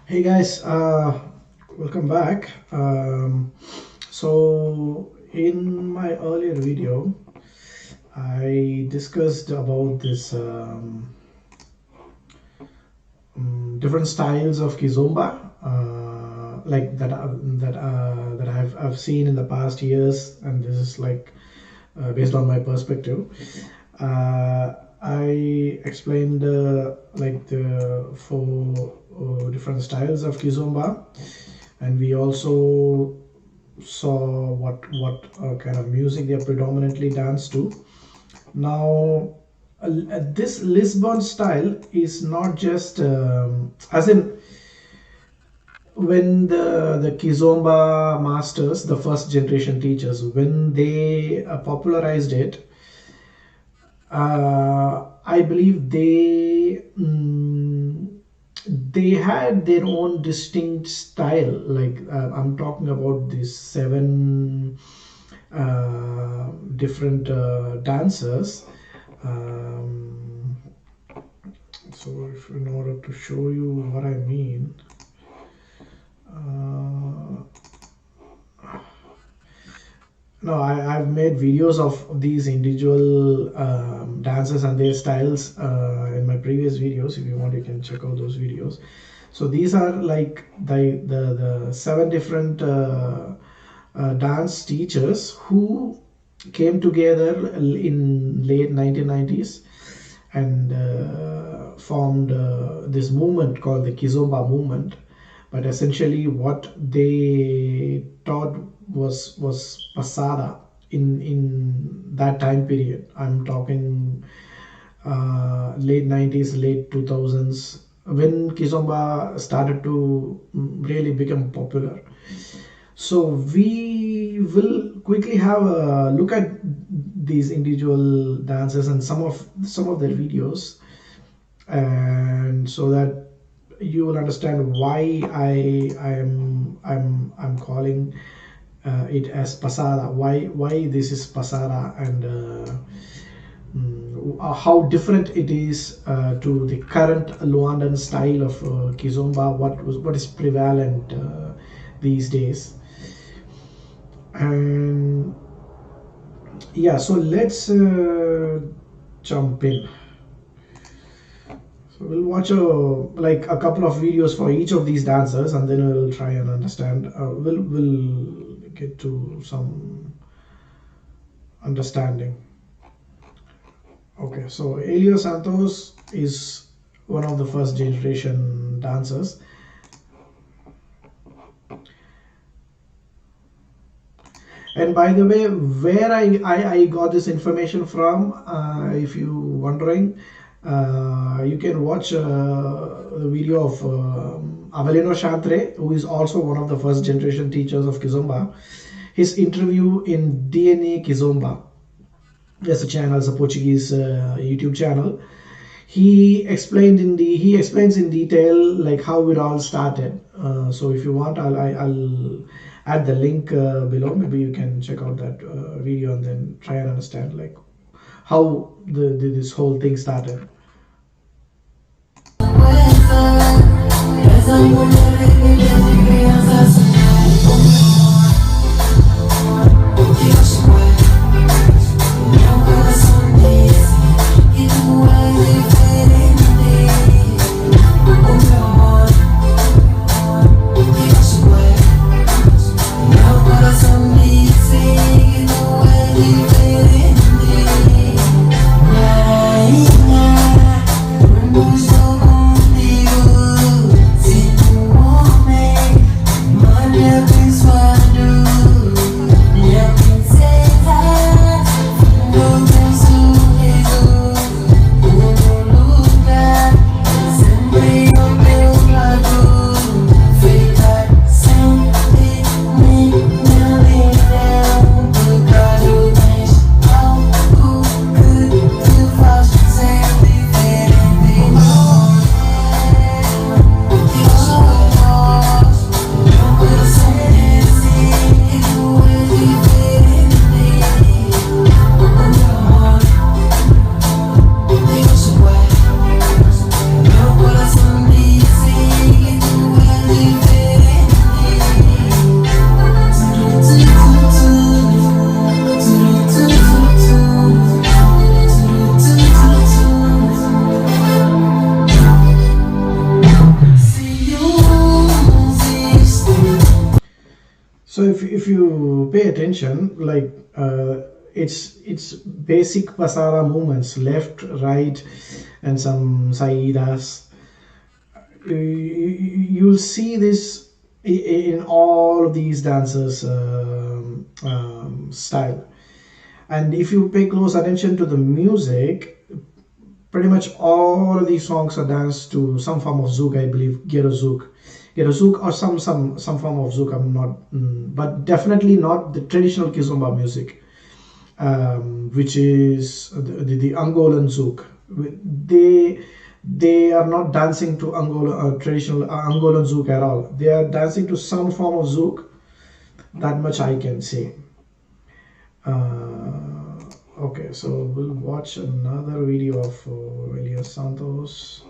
Hey guys, welcome back. So in my earlier video, I discussed about this different styles of Kizomba, like that I've seen in the past years, and this is like based on my perspective. I explained like the four different styles of Kizomba, and we also saw what kind of music they predominantly dance to. Now, this Lisbon style is not just as in when the Kizomba masters, the first generation teachers, when they popularized it. I believe they had their own distinct style. Like I'm talking about these seven different dancers. Um, so, if in order to show you what I mean. No, I've made videos of these individual dances and their styles in my previous videos. If you want, you can check out those videos. So these are like the seven different dance teachers who came together in late 1990s and formed this movement called the Kizomba movement. But essentially, what they taught was pasada in that time period. I'm talking late 90s, late 2000s, when Kizomba started to really become popular. So we will quickly have a look at these individual dances and some of their videos, and so that you will understand why I'm calling it as pasada. Why this is pasada, and how different it is to the current Luandan style of Kizomba. What is prevalent these days, and yeah. So let's jump in. So we'll watch like a couple of videos for each of these dancers, and then we'll try and understand. We'll get to some understanding. Okay, so Elio Santos is one of the first generation dancers. And by the way, where I got this information from, if you wondering, you can watch the video of Avelino Chantre, who is also one of the first generation teachers of Kizomba. His interview in DNA Kizomba. There's a channel, it's a Portuguese YouTube channel. He explains in detail like how it all started. So if you want, I'll add the link below. Maybe you can check out that video and then try and understand like how this whole thing started. Estou contigo. So if you pay attention, like it's basic pasara movements, left, right, and some saidas. You'll see this in all of these dancers style. And if you pay close attention to the music, pretty much all of these songs are danced to some form of zouk, I believe, gero zouk, or some form of zouk. I'm not, but definitely not the traditional Kizomba music, which is the Angolan zouk. They they are not dancing to Angola traditional Angolan zouk at all. They are dancing to some form of zouk. That much I can say. Okay, so we'll watch another video of Elias Santos.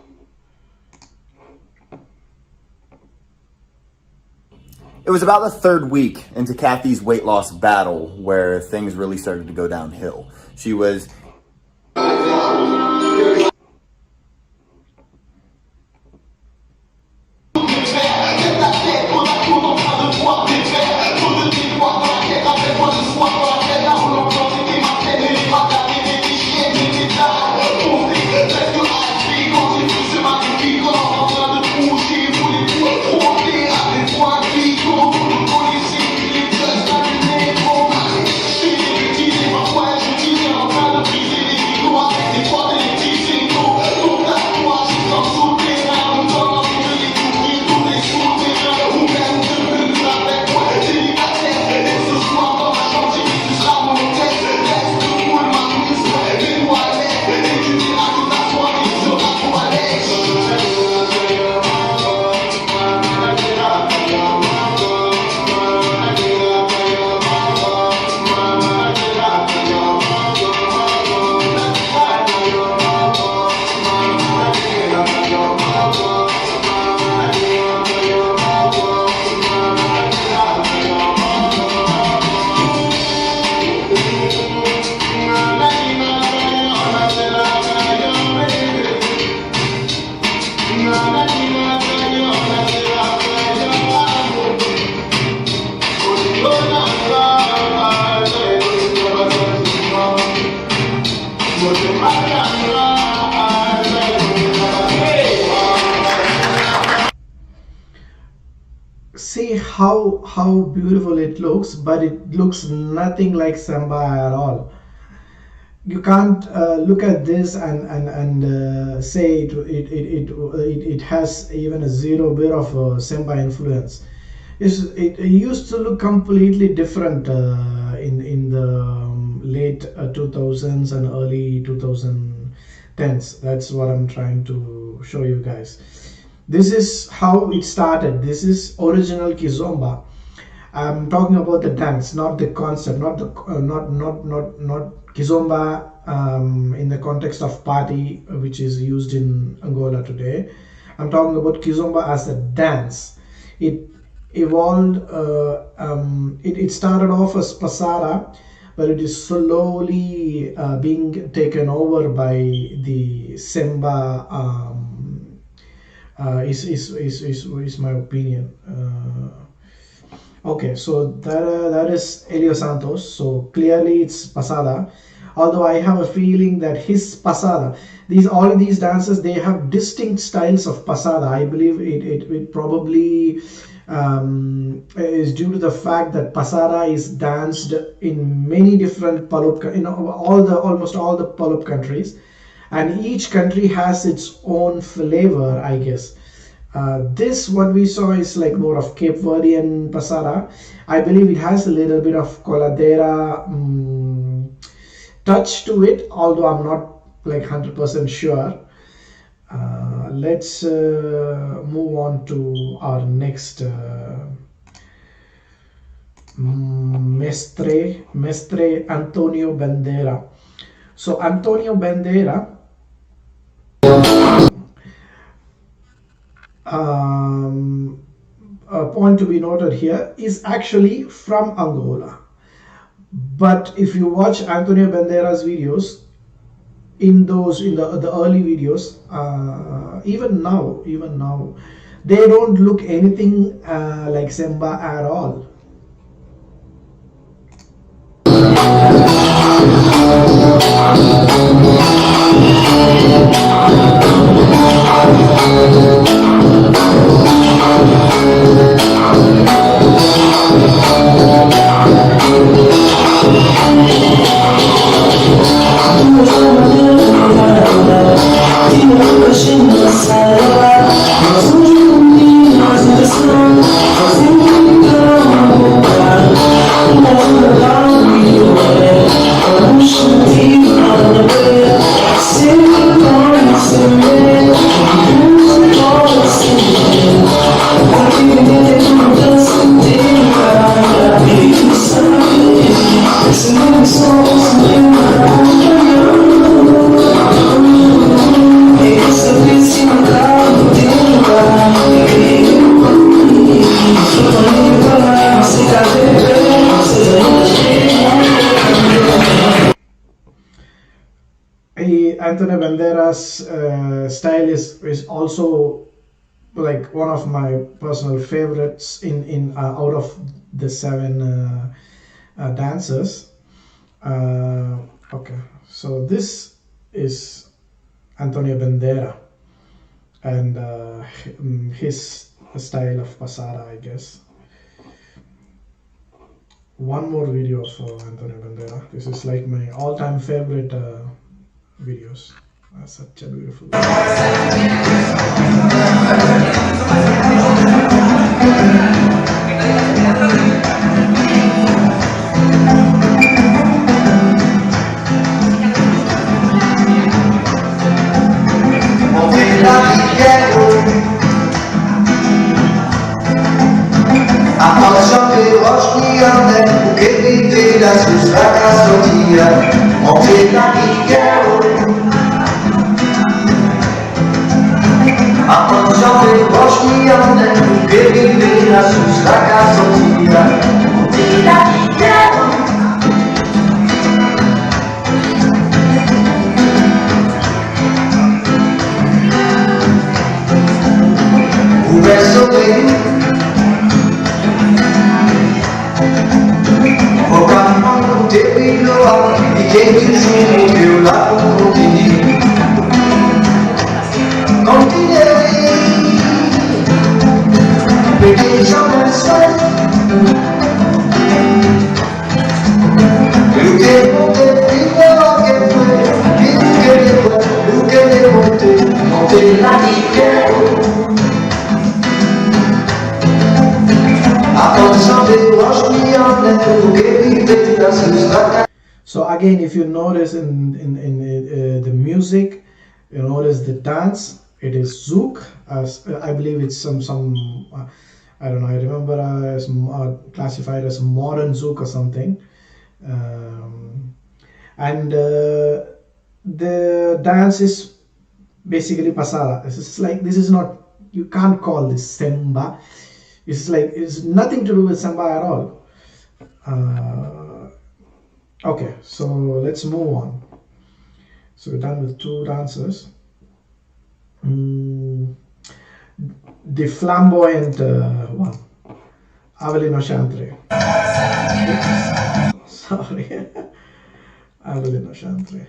It was about the third week into Kathy's weight loss battle where things really started to go downhill. She was See how beautiful it looks, but it looks nothing like samba at all. You can't look at this and say it has even a zero bit of samba influence. It used to look completely different in the late 2000s and early 2010s. That's what I'm trying to show you guys. This is how it started. This is original Kizomba. I'm talking about the dance, not the concept, not the not Kizomba in the context of party, which is used in Angola today. I'm talking about Kizomba as a dance. It evolved. It started off as pasara, but it is slowly being taken over by the semba. Is my opinion. Okay, so that is Elio Santos. So clearly it's pasada. Although I have a feeling that his pasada, all of these dances, they have distinct styles of pasada. I believe it probably is due to the fact that pasada is danced in many different Palup, almost all the Palup countries, and each country has its own flavor, I guess. This what we saw is like more of Cape Verdean pasada. I believe it has a little bit of coladera touch to it, although I'm not like 100% sure. Let's move on to our next Mestre Antonio Bandera. So Antonio Bandera, a point to be noted here, is actually from Angola. But if you watch Antonio Bandera's videos, in the early videos, even now, they don't look anything like Semba at all. Antonio Banderas' style is also like one of my personal favorites in out of the seven dancers. Okay, so this is Antonio Bandera and his style of pasada, I guess. One more video of Antonio Bandera. This is like my all-time favorite videos. Such a beautiful video. So again, if you notice in the music, you notice the dance. It is zouk, as I believe it's some I don't know. I remember as classified as modern zouk or something, and the dance is basically pasada. This is not, you can't call this samba. It's nothing to do with samba at all. Okay, so let's move on. So we're done with two dancers. The flamboyant one, Avelino Chantre. Sorry, Avelino Chantre.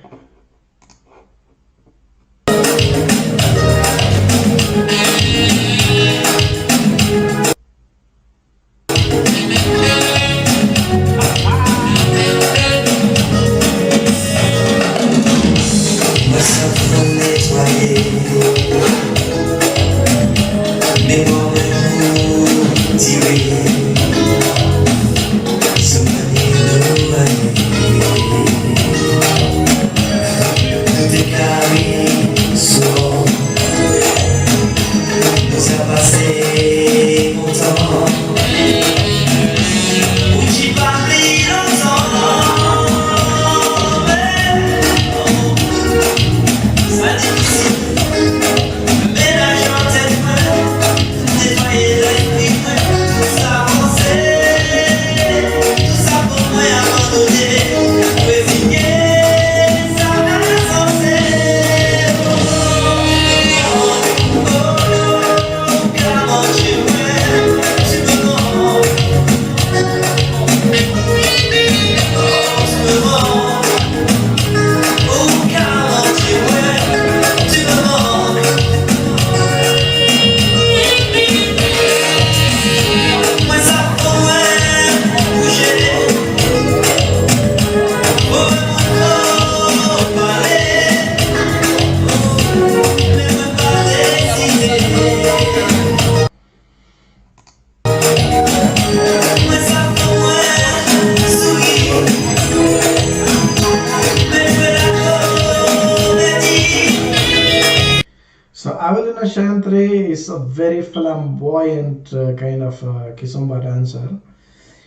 a very flamboyant kind of Kizomba dancer.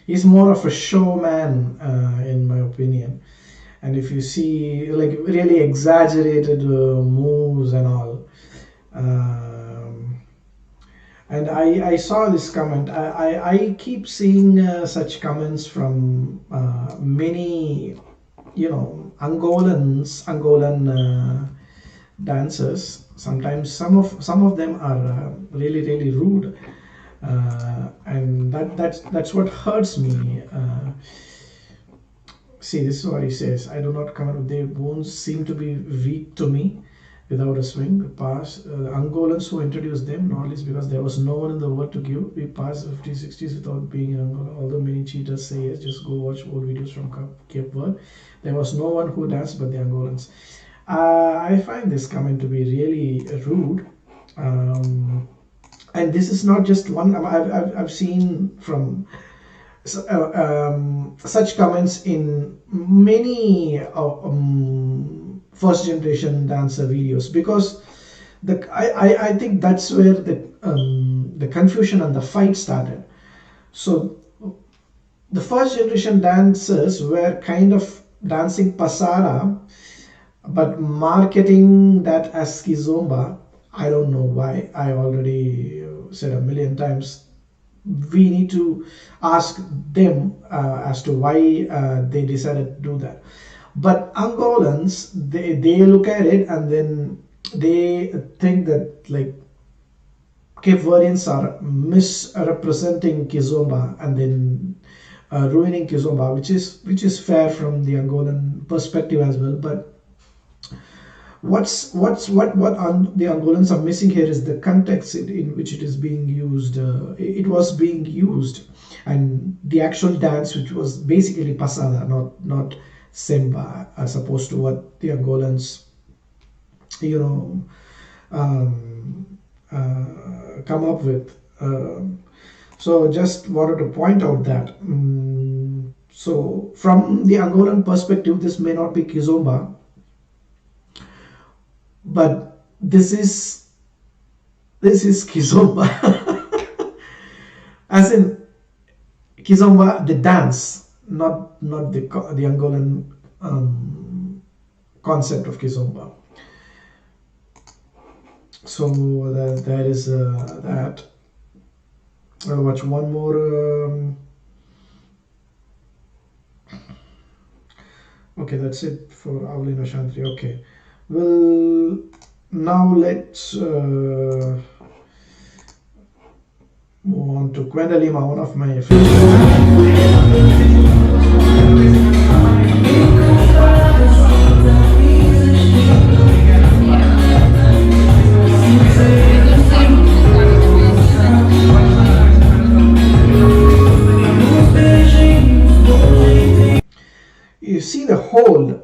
He's more of a showman, in my opinion. And if you see like really exaggerated moves and all, um, and I saw this comment. I keep seeing such comments from many, Angolan dancers. Sometimes some of them are really really rude, and that's what hurts me. See, this is what he says. I do not come out. Their bones seem to be weak to me without a swing. The past Angolans who introduced them, not least because there was no one in the world to give. We passed the 50s, 60s without being in Angola. Although many cheaters say yes, just go watch old videos from Cape Verde. There was no one who danced but the Angolans. I find this comment to be really rude. And this is not just one. I've seen from such comments in many first generation dancer videos, because I think that's where the confusion and the fight started. So the first generation dancers were kind of dancing pasada, but marketing that as Kizomba. I don't know why. I already said a million times. We need to ask them as to why they decided to do that. But Angolans, they look at it and then they think that like Cape Verdeans are misrepresenting Kizomba and then ruining Kizomba, which is fair from the Angolan perspective as well. But what the Angolans are missing here is the context in which it is being used. It was being used, and the actual dance, which was basically pasada, not semba, as opposed to what the Angolans, come up with. So just wanted to point out that. So from the Angolan perspective, this may not be Kizomba, but this is Kizomba, as in Kizomba the dance, not the Angolan concept of Kizomba. So that is that. I'll watch one more. Okay, that's it for Avlina Shantri. Okay. Well, now let's move on to Gwenda Lima, one of my favorites. You see the hold.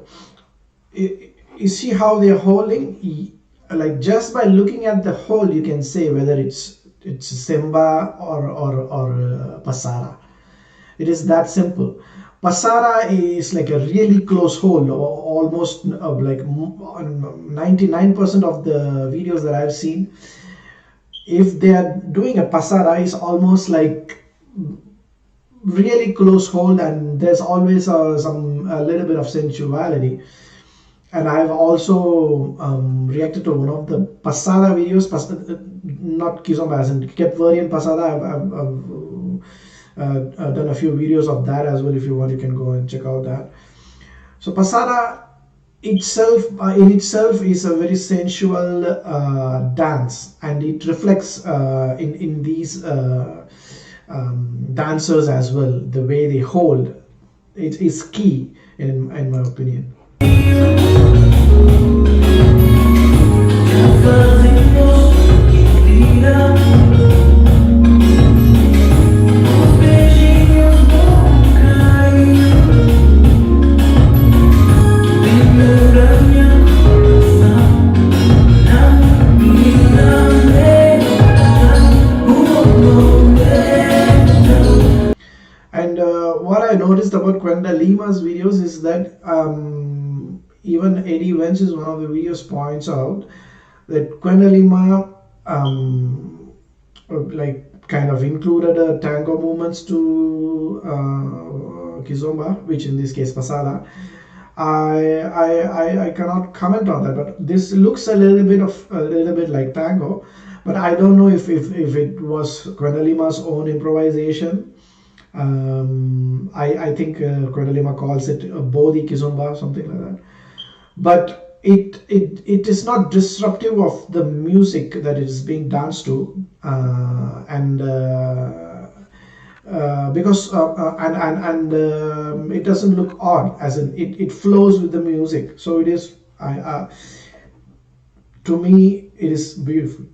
You see how they're holding. Like just by looking at the hold, you can say whether it's semba or pasara. It is that simple. Pasara is like a really close hold, almost like 99% of the videos that I've seen. If they are doing a pasara, is almost like really close hold, and there's always a little bit of sensuality. And I've also reacted to one of the pasada videos, not Kizomba, as in Cape Verdean pasada. I've done a few videos of that as well. If you want, you can go and check out that. So pasada itself, in itself, is a very sensual dance, and it reflects in these dancers as well. The way they hold, it is key in my opinion. And what I noticed about Gwenda Lima's videos is that even Eddie Vance is one of the videos points out that Gwenda Lima like kind of included tango movements to Kizomba, which in this case Pasada. I cannot comment on that, but this looks a little bit like tango, but I don't know if it was Quendalima's own improvisation. I think Quendalima calls it a Bodhi Kizomba, something like that. But it is not disruptive of the music that it is being danced to, and because and it doesn't look odd, as in it flows with the music, so it is to me it is beautiful.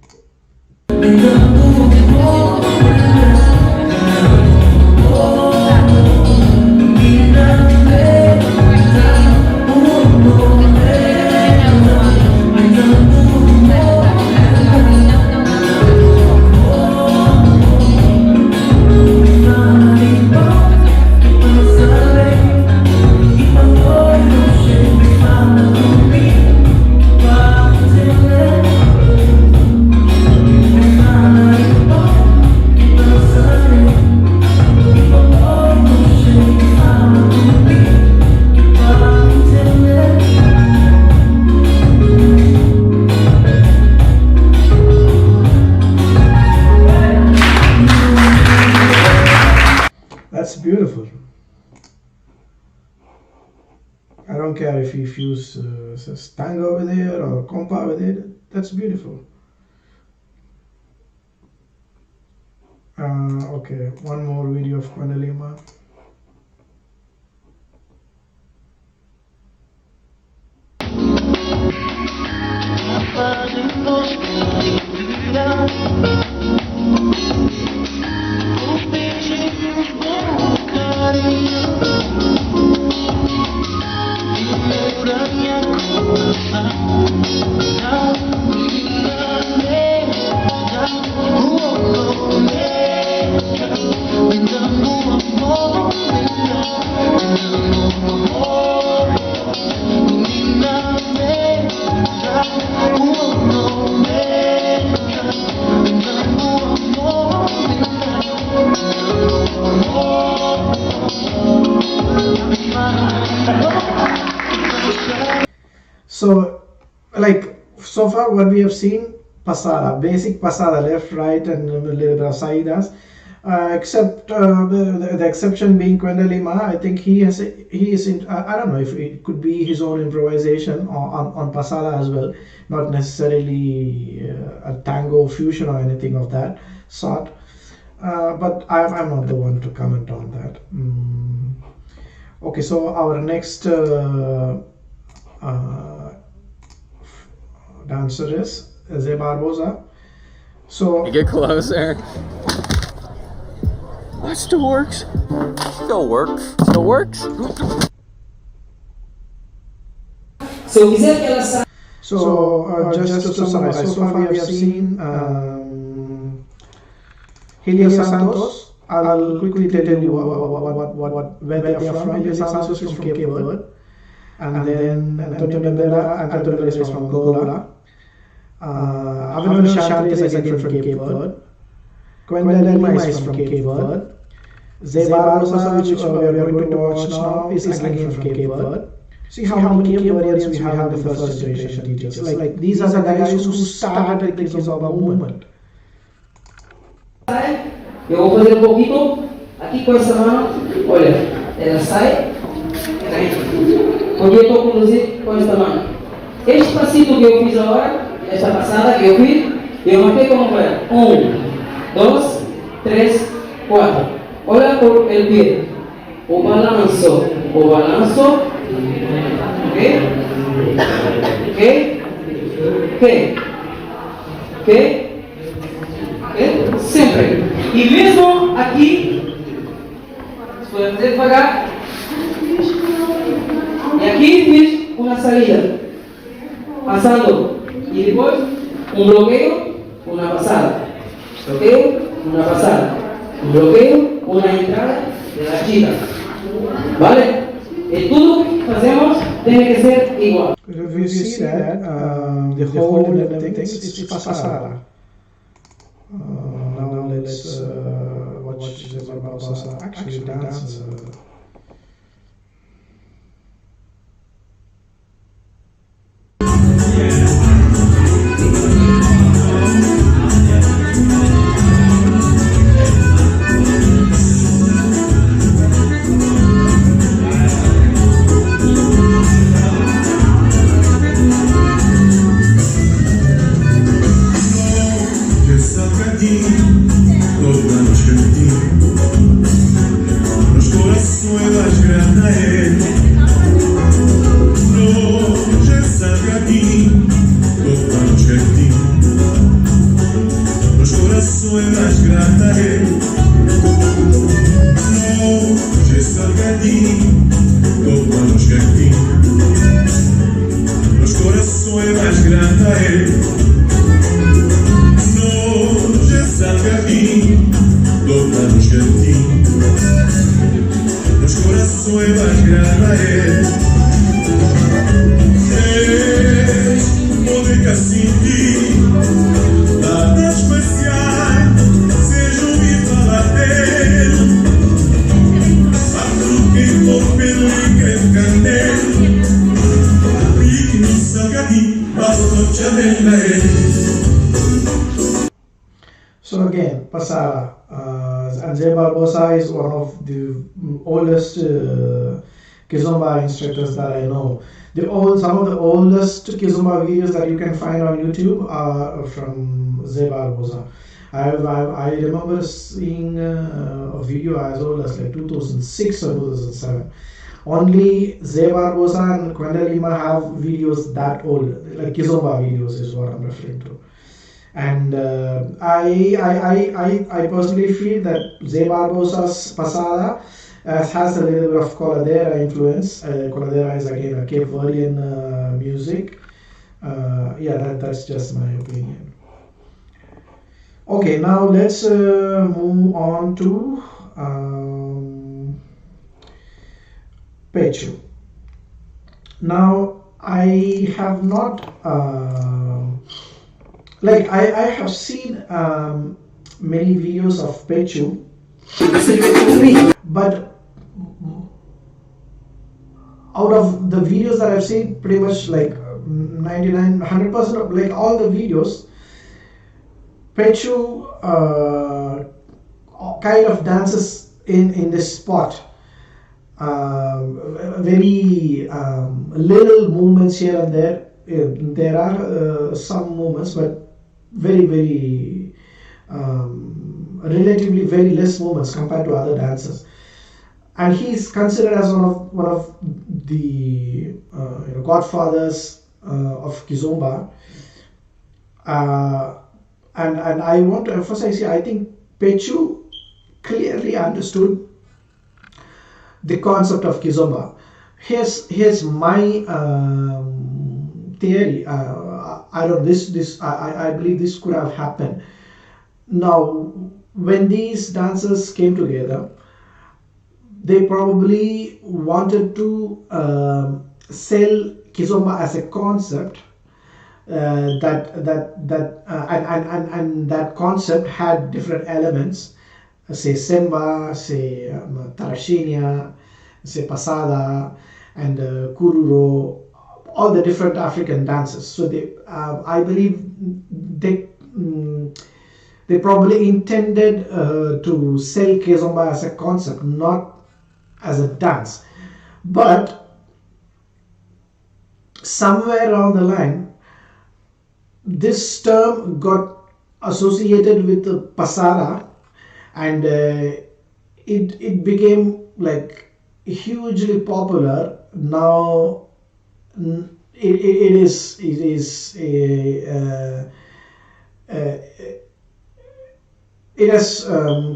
That's beautiful. I don't care if you use tango with it or compa with it. That's beautiful. Okay, one more video of Quendalima. So, like, so far what we have seen, pasada, basic pasada, left, right, and a little bit of saidas. Except the exception being Quendalima, I think he is in, I don't know if it could be his own improvisation on pasada as well, not necessarily a tango fusion or anything of that sort. But I'm not the one to comment on that. Okay, so our next dancer is Ze Barbosa. So get closer. That still works. Still works. Still works. So just to summarize, so far we have seen Helio Santos. I'll quickly tell you where they are from. Helio Santos is from Cape Verde, and then Antonio Bandeira is from Angola. Avenue Chantre is again from Cape Verde. Quendalima is from Cape Verde. Ze Barbosa, which we are going to watch now, is again from Cape Verde. See how many Cape Verdeans we have in the first generation teachers. Like these are the guys who started the Kizomba movement. Eu vou fazer pouquinho aqui com essa mão. Olha, ela sai. Porque eu estou conduzindo com esta mão. Este passito que eu fiz agora, esta passada que eu fiz, eu marquei como é. 1, 2, 3, 4. Olha por el pie. O balanço. Ok? Ok? Ok? Ok? Sempre. E mesmo aqui, se for fazer devagar, e aqui fiz uma saída, passando, e depois um bloqueio, uma passada, bloqueio, uma passada, um bloqueio, uma entrada de la chica, vale? E tudo que fazemos tem que ser igual. If you see that, the whole and everything, it's pasada. Now let's watch Zeba Barbosa actually dance. So again, Pasara. And Zeba Barbosa is one of the oldest Kizomba instructors that I know. Some of the oldest Kizomba videos that you can find on YouTube are from Zeba Barbosa. I remember seeing a video as old as like 2006 or 2007. Only Zeba Barbosa and Kwenda Lima have videos that old, like Kizomba videos is what I'm referring to. And I personally feel that Zeba Barbosa's Pasada has a little bit of Coladera influence. Coladera is again a Cape Verdean music. That's just my opinion. Okay, now let's move on to Pechu. Now I have not I have seen many videos of Pechu, but out of the videos that I've seen, pretty much like 100% of like all the videos, Pechu kind of dances in this spot. Very little movements here and there. There are some movements, but very relatively very less movements compared to other dancers. And he's considered as one of the godfathers of Kizomba. And I want to emphasize here, I think Pechu clearly understood the concept of Kizomba. Here's my theory. I believe this could have happened. Now, when these dancers came together, they probably wanted to sell Kizomba as a concept. And that concept had different elements, say Semba, say Tarashinia, say Pasada, and Kururo, all the different African dances. So I believe they probably intended to sell Kizomba as a concept, not as a dance. But somewhere along the line, this term got associated with the Pasara, and it became like hugely popular. Now it has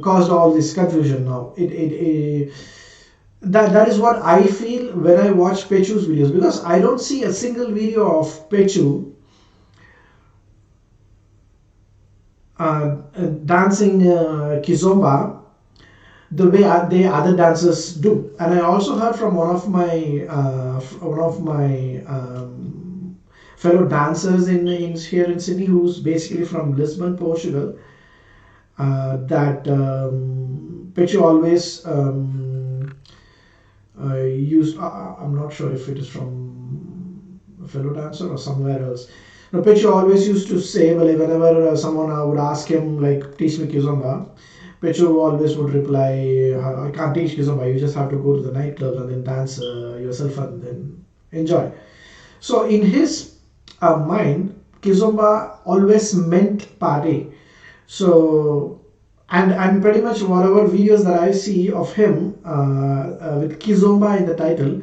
caused all this confusion now. That is what I feel when I watch Pechu's videos, because I don't see a single video of Pechu dancing Kizomba the way the other dancers do. And I also heard from one of my fellow dancers here in Sydney, who's basically from Lisbon, Portugal. that Pechu always used. I'm not sure if it is from a fellow dancer or somewhere else. Now, Pechu always used to say, well, whenever someone would ask him, like, teach me Kizomba, Pechu always would reply, I can't teach Kizomba, you just have to go to the nightclubs and then dance yourself and then enjoy. So, in his mind, Kizomba always meant party. So, and pretty much whatever videos that I see of him with Kizomba in the title,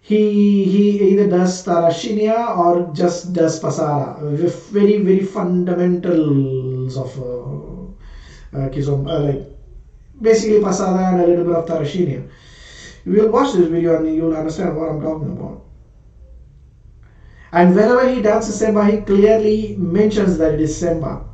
he either does Tarashinia or just does Pasara with very fundamentals of Kizomba, like basically Pasara and a little bit of Tarashinia. You will watch this video and you'll understand what I'm talking about. And whenever he dances Semba, he clearly mentions that it is Semba.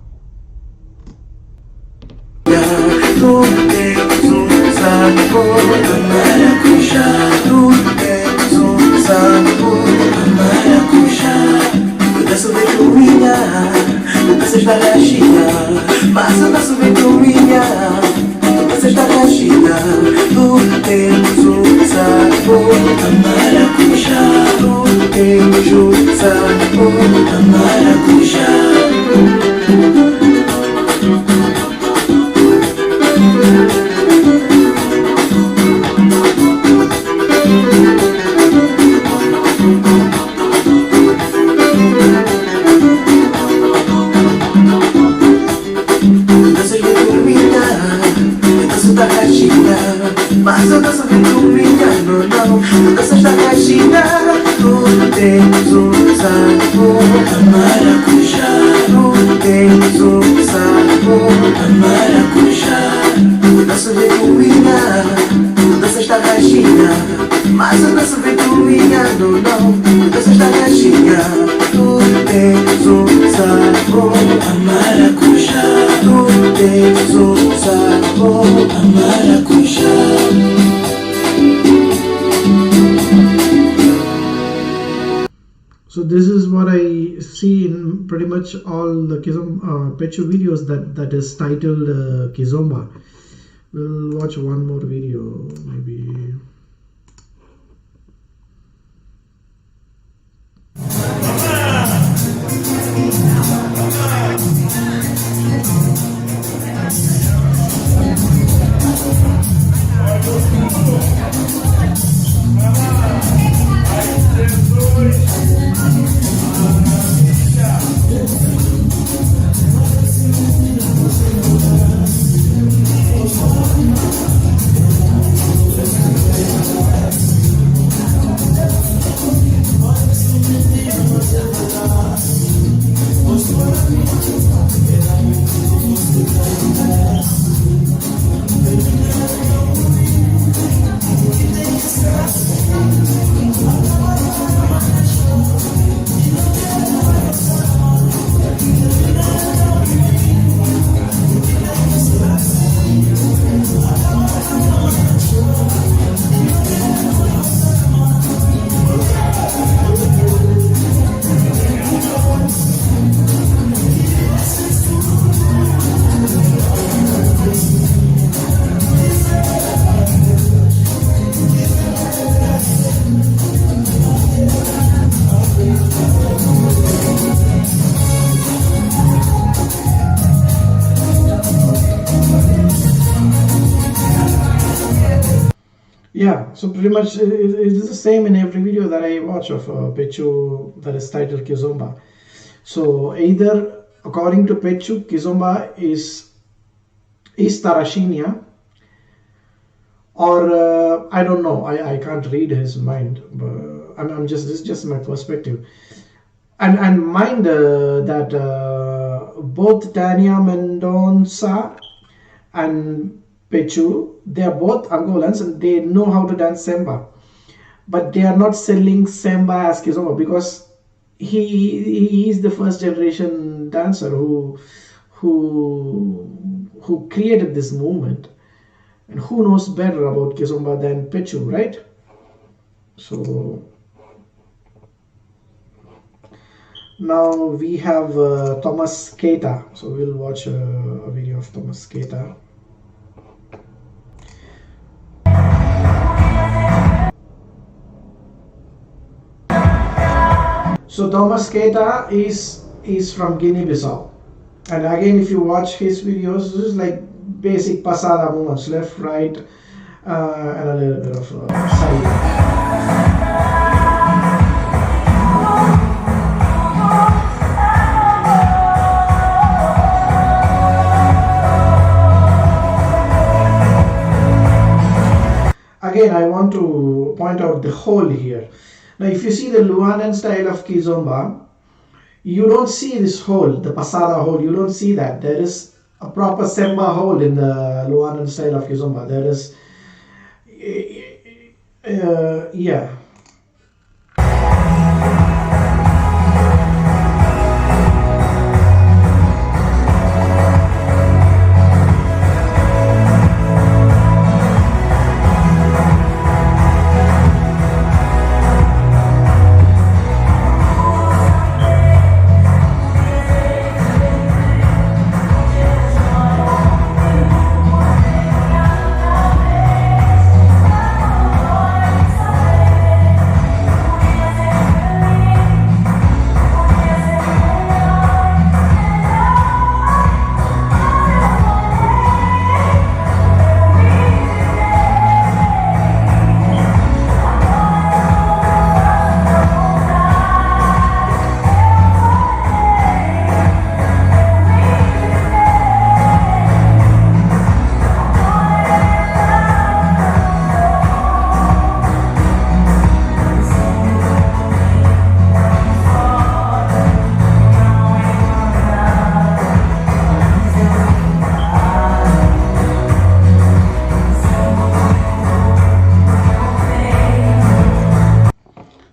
So this is what I see in pretty much all the Pechu videos that is titled Kizomba. We'll watch one more video maybe. Yeah, so pretty much it is the same in every video that I watch of Pechu that is titled Kizomba. So either according to Pechu, Kizomba is Tarashinia, or I don't know. I can't read his mind, but I'm just, this is just my perspective. And mind that both Tania Mendonça and Pechu, they are both Angolans and they know how to dance Semba, but they are not selling Semba as Kizomba because he is the first generation dancer who created this movement, and who knows better about Kizomba than Pechu, right? So Now we have Thomas Keita, so we'll watch a video of Thomas Keita. So Thomas Keita is from Guinea-Bissau, and again, if you watch his videos, this is like basic pasada movements, left, right, and a little bit of side. Again, I want to point out the hole here. Now, if you see the Luanan style of Kizomba, you don't see this hole, the pasada hole. You don't see that. There is a proper semba hole in the Luanan style of Kizomba. There is, yeah.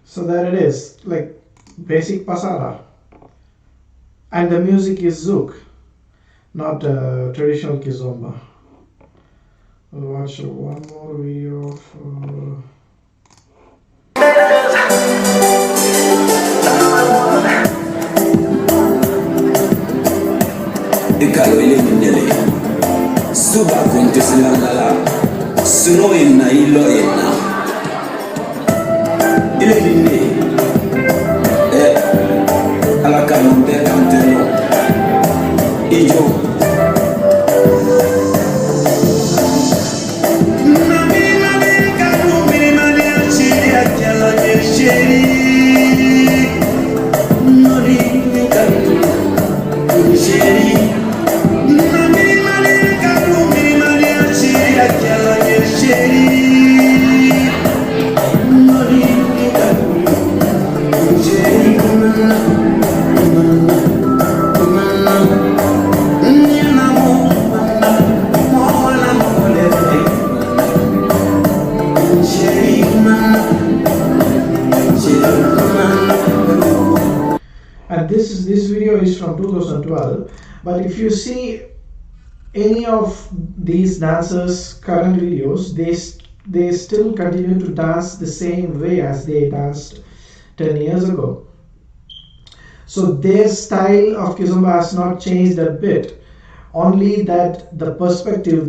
So there it is, like basic pasada, and the music is zouk, not traditional kizomba. We'll watch one more video of. Ikalo ile minele suba kwentesilangala suno ina ilo ina ile minne alaka yonde kanteno ijo And this video is from 2012, but if you see any of these dancers current videos, they still continue to dance the same way as they danced 10 years ago. So their style of Kizomba has not changed a bit, only that the perspective,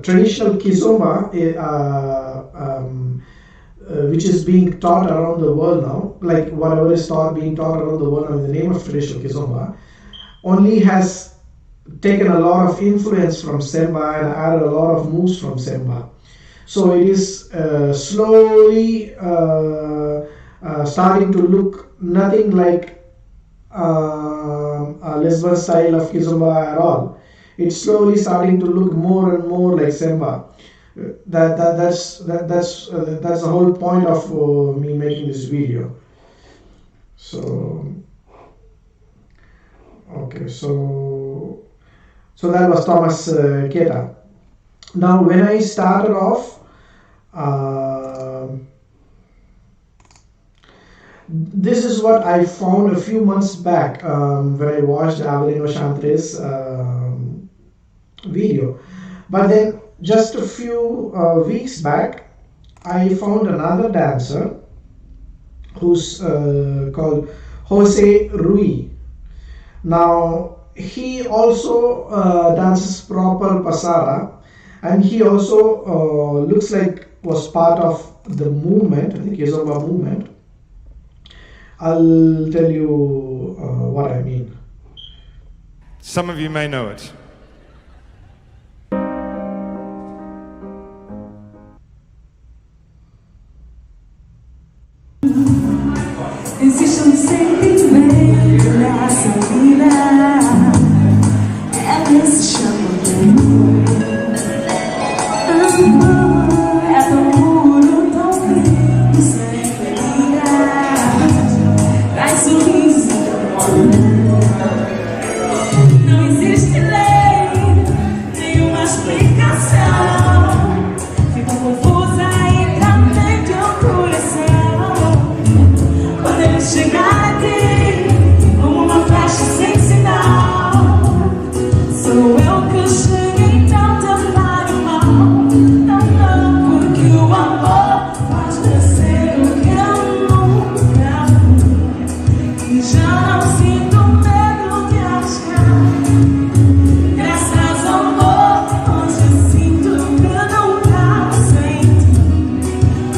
traditional Kizomba, which is being taught around the world now, like whatever is being taught around the world now in the name of traditional Kizomba, only has taken a lot of influence from Semba and added a lot of moves from Semba. So it is slowly starting to look nothing like a Lisbon style of Kizomba at all. It's slowly starting to look more and more like Semba. That's the whole point of me making this video. So okay, so that was Thomas Keita. Now when I started off, this is what I found a few months back when I watched Avelino Chantre's video. But then just a few weeks back, I found another dancer who's called Jose Rui. Now, he also dances proper pasara, and he also looks like was part of the movement, the Kizomba movement. I'll tell you what I mean. Some of you may know it. Existe sentimento nessa vida, ela se chama amor. É tão puro, tão frio, sem ferida, traz sorriso e amor. Não existe lei, nenhuma explicação, fico confusa entre a mente e o coração. Quando ele chegar aqui, como uma flecha sem sinal, sou eu que chego então tapar o mal. Não, porque o amor faz crescer o que eu nunca fui. E já não sinto medo de arriscar. Graças ao amor, hoje eu sinto que nunca senti.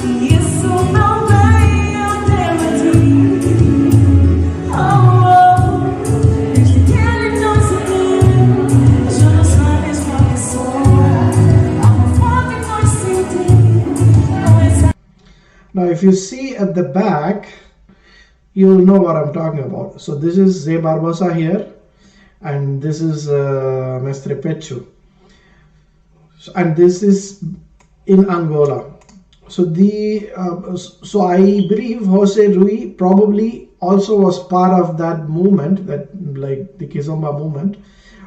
E isso não vem eu ter Now, if you see at the back, you'll know what I'm talking about. So this is Zé Barbosa here, and this is Mestre Pechu, and this is in Angola. So so I believe Jose Rui probably also was part of that movement, that like the Kizomba movement,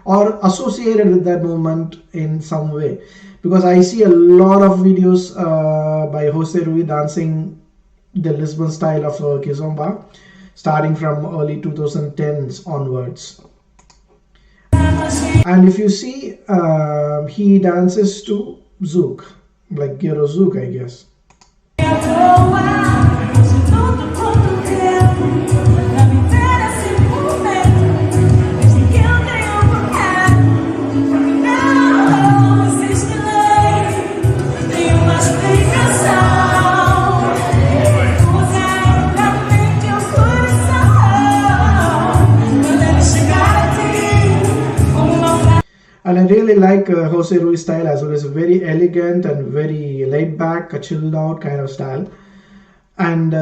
or associated with that movement in some way, because I see a lot of videos by Jose Rui dancing the Lisbon style of Kizomba, starting from early 2010s onwards. And if you see, he dances to zouk, like Gero zouk, I guess. And I really like Jose Rui's style as well. It's very elegant and very laid back, a chilled out kind of style. And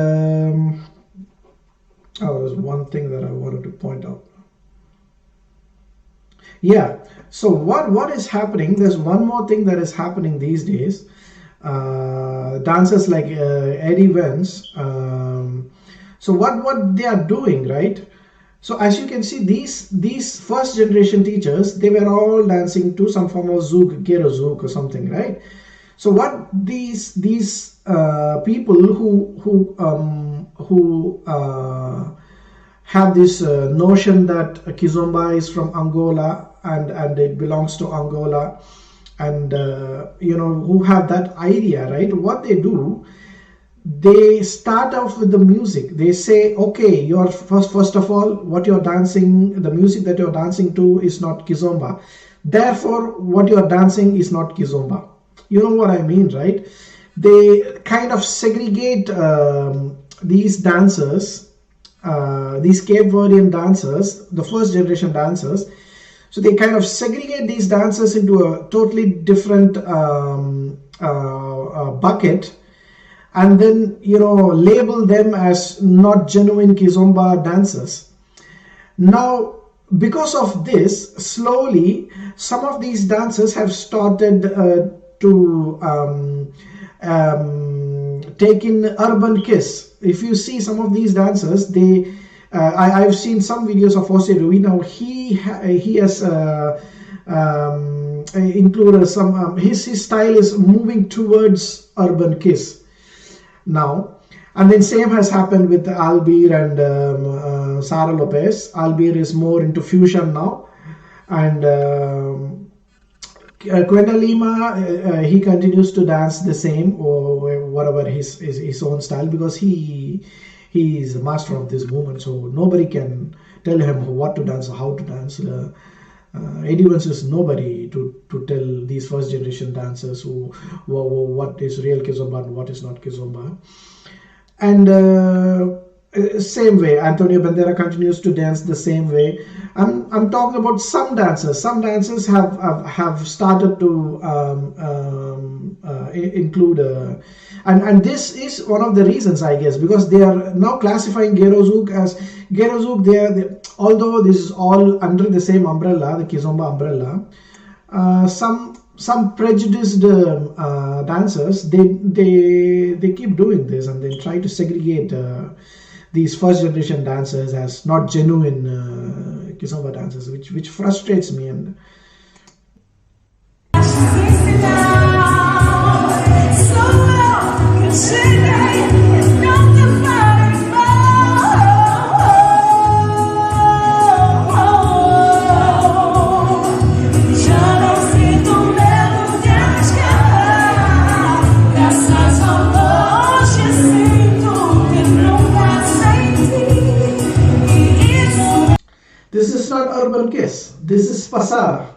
there's one thing that I wanted to point out. Yeah, so what is happening, there's one more thing that is happening these days. Dancers like Eddie Vance, so what they are doing, right? So as you can see, these first generation teachers, they were all dancing to some form of zouk, gero zouk or something, right? So what these people who have this notion that Kizomba is from Angola and it belongs to Angola, and who have that idea, right? What they do, they start off with the music. They say, okay, you're first of all, what you're dancing, the music that you're dancing to is not Kizomba. Therefore, what you're dancing is not Kizomba. You know what I mean, right? They kind of segregate these dancers, these Cape Verdean dancers, the first generation dancers. So they kind of segregate these dancers into a totally different bucket, and then label them as not genuine Kizomba dancers. Now, because of this, slowly some of these dancers have started to take in urban kiss. If you see some of these dancers, I've seen some videos of Jose Rui. Now he has included some his style is moving towards urban kiss now. And then same has happened with Albir and Sara Lopez. Albir is more into fusion now, and Quentin Lima, he continues to dance the same or whatever his own style, because he is a master of this movement. So nobody can tell him what to dance or how to dance. Eddie Vance is nobody to tell these first generation dancers what is real Kizomba and what is not Kizomba. And same way, Antonio Bandeira continues to dance the same way. I'm talking about some dancers. Some dancers have started to include, and this is one of the reasons, I guess, because they are now classifying Gerozouk as Gerozouk. Although this is all under the same umbrella, the Kizomba umbrella, some prejudiced dancers, they keep doing this, and they try to segregate these first generation dancers as not genuine Kizomba dancers, which frustrates me. And this is not urban kiss. This is pasara.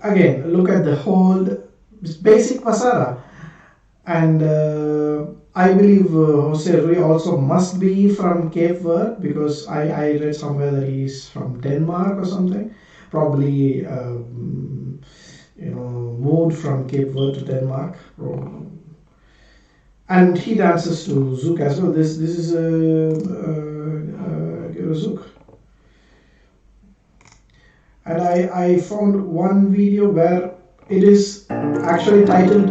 Again, look at the whole basic pasara, and I believe Jose Rui also must be from Cape Verde, because I read somewhere that he's from Denmark or something, probably moved from Cape Verde to Denmark, and he dances to Zouk as well. This is Zouk. And I found one video where it is actually titled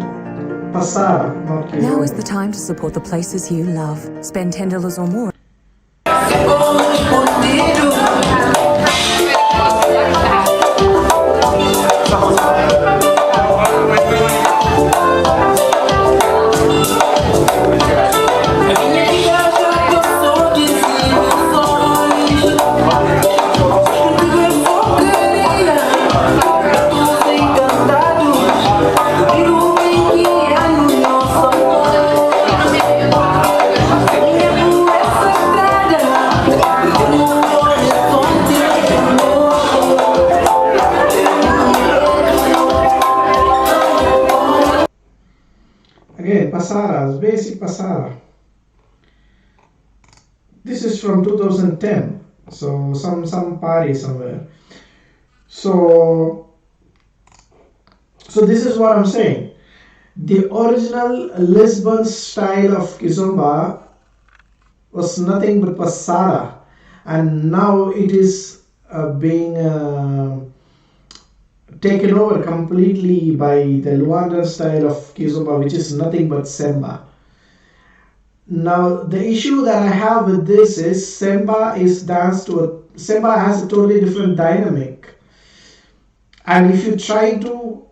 Pasara, not Kizomba. Now is the time to support the places you love. Spend $10 or more. Again, Pasara, basic Pasara. This is from 2010, so some party somewhere. So So this is what I'm saying. The original Lisbon style of Kizomba was nothing but passada, and now it is being taken over completely by the Luandan style of Kizomba, which is nothing but Semba. Now the issue that I have with this is Semba has a totally different dynamic, and if you try to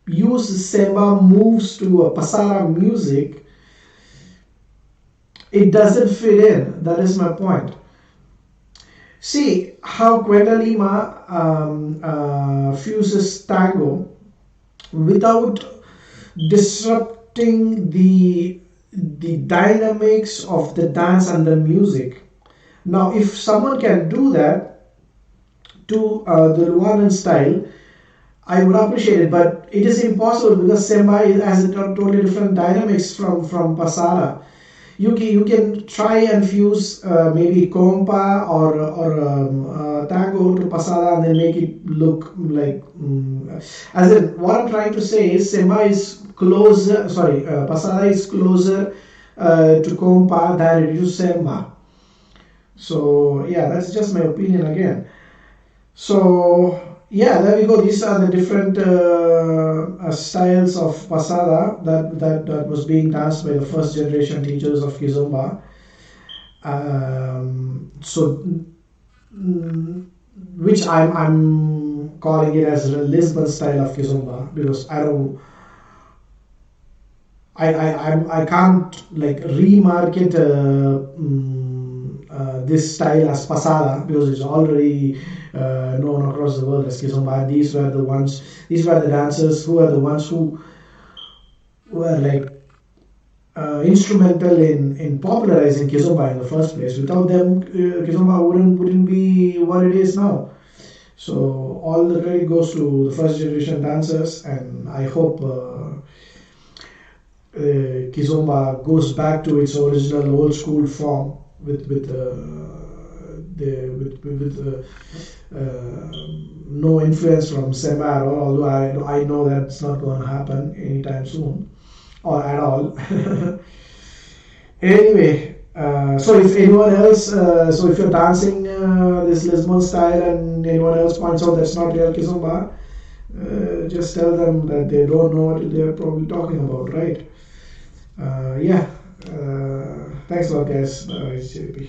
use Semba moves to a Pasara music, it doesn't fit in. That is my point. See how Quenda Lima fuses tango without disrupting the dynamics of the dance and the music. Now, if someone can do that to the Luandan style, I would appreciate it, but it is impossible because Semba has a totally different dynamics from Pasara. You can try and fuse maybe compa or tango to Pasada and then make it look like as in what I'm trying to say is Semba is closer, Pasada is closer to compa than it is to Semba. So yeah, that's just my opinion again. So yeah, there we go. These are the different styles of Pasada that was being danced by the first generation teachers of Kizomba. Which I'm calling it as a Lisbon style of Kizomba because I can't like remarket this style as Pasada because it's already known across the world as Kizomba. These were the dancers who were the ones who were like instrumental in popularizing Kizomba in the first place. Without them, Kizomba wouldn't be what it is now. So all the credit goes to the first generation dancers, and I hope Kizomba goes back to its original old school form with no influence from Semba at all, although I know that's not going to happen anytime soon or at all. Anyway, so if anyone else, so if you're dancing this Lisbon style and anyone else points out that's not real Kizomba, just tell them that they don't know what they're probably talking about, right? Yeah. Thanks a lot, guys. It's JP.